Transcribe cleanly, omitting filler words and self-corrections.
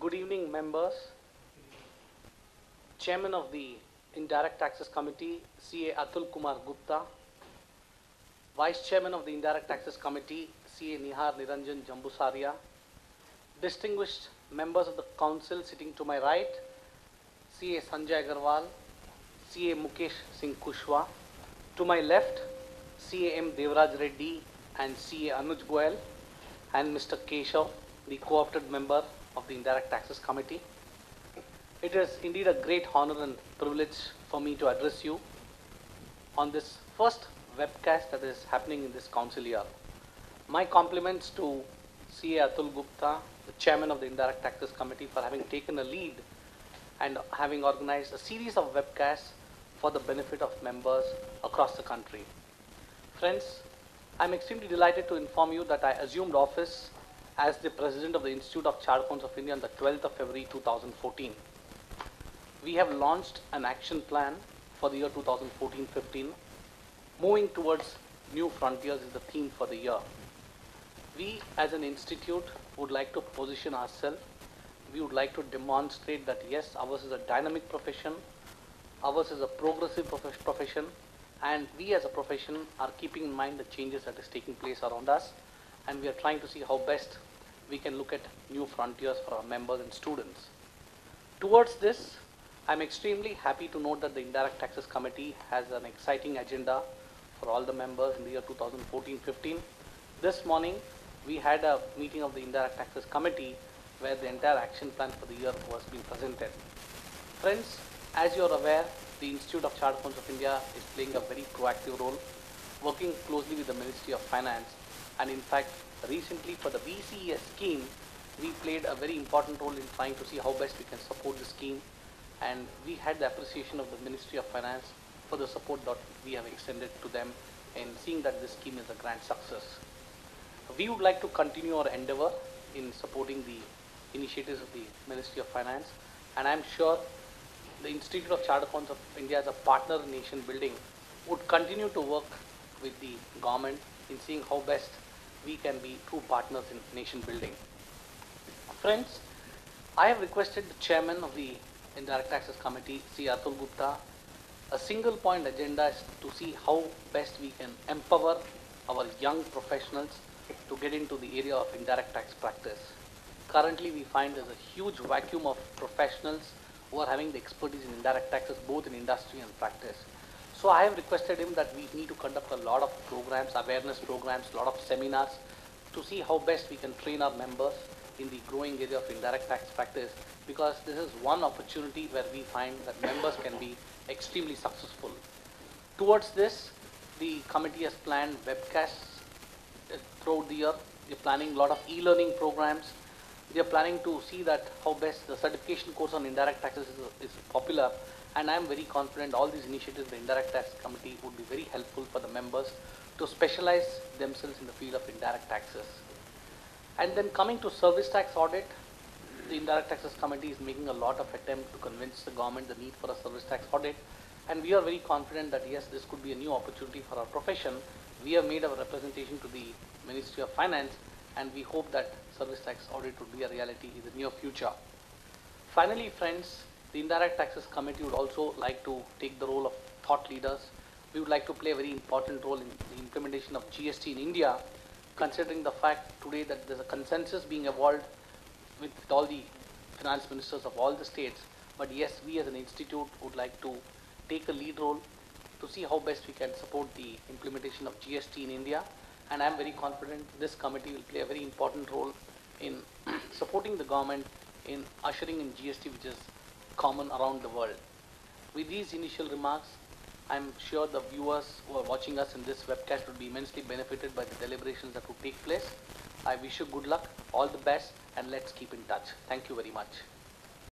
Good evening, members. Chairman of the Indirect Taxes Committee, CA Atul Kumar Gupta. Vice Chairman of the Indirect Taxes Committee, CA Nihar Niranjan Jambusaria. Distinguished members of the Council sitting to my right, CA Sanjay Agarwal, CA Mukesh Singh Kushwa. To my left, CA M. Devraj Reddy and CA Anuj Goel, and Mr. Keshav, the co-opted member of the Indirect Taxes Committee. It is indeed a great honor and privilege for me to address you on this first webcast that is happening in this council year. My compliments to CA Atul Gupta, the chairman of the Indirect Taxes Committee, for having taken a lead and having organized a series of webcasts for the benefit of members across the country. Friends, I'm extremely delighted to inform you that I assumed office as the President of the Institute of Chartered Accountants of India on the 12th of February 2014. We have launched an action plan for the year 2014-15. Moving towards new frontiers is the theme for the year. We as an institute would like to position ourselves. We would like to demonstrate that yes, ours is a dynamic profession, ours is a progressive profession, and we as a profession are keeping in mind the changes that is taking place around us, and we are trying to see how best we can look at new frontiers for our members and students. Towards this, I'm extremely happy to note that the Indirect Taxes Committee has an exciting agenda for all the members in the year 2014-15. This morning, we had a meeting of the Indirect Taxes Committee where the entire action plan for the year was being presented. Friends, as you're aware, the Institute of Chartered Accountants of India is playing a very proactive role, working closely with the Ministry of Finance, and in fact, recently for the VCES scheme, we played a very important role in trying to see how best we can support the scheme, and we had the appreciation of the Ministry of Finance for the support that we have extended to them in seeing that this scheme is a grand success. We would like to continue our endeavor in supporting the initiatives of the Ministry of Finance, and I'm sure the Institute of Chartered Accountants of India as a partner in nation building would continue to work with the government in seeing how best we can be true partners in nation building. Friends, I have requested the chairman of the Indirect Taxes Committee, C. Atul Gupta, a single point agenda is to see how best we can empower our young professionals to get into the area of indirect tax practice. Currently, we find there's a huge vacuum of professionals who are having the expertise in indirect taxes, both in industry and practice. So I have requested him that we need to conduct a lot of programs, awareness programs, a lot of seminars to see how best we can train our members in the growing area of indirect tax practice, because this is one opportunity where we find that members can be extremely successful. Towards this, the committee has planned webcasts throughout the year. They're planning a lot of e-learning programs. They're planning to see that how best the certification course on indirect taxes is popular, and I'm very confident all these initiatives, the Indirect Tax Committee, would be very helpful for the members to specialize themselves in the field of indirect taxes. And then coming to service tax audit, the Indirect Taxes Committee is making a lot of attempt to convince the government the need for a service tax audit, and we are very confident that yes, this could be a new opportunity for our profession. We have made our representation to the Ministry of Finance, and we hope that service tax audit would be a reality in the near future. Finally, friends, the Indirect Taxes Committee would also like to take the role of thought leaders. We would like to play a very important role in the implementation of GST in India, considering the fact today that there's a consensus being evolved with all the finance ministers of all the states. But yes, we as an institute would like to take a lead role to see how best we can support the implementation of GST in India. And I'm very confident this committee will play a very important role in supporting the government in ushering in GST, which is common around the world. With these initial remarks, I'm sure the viewers who are watching us in this webcast would be immensely benefited by the deliberations that would take place. I wish you good luck, all the best, and let's keep in touch. Thank you very much.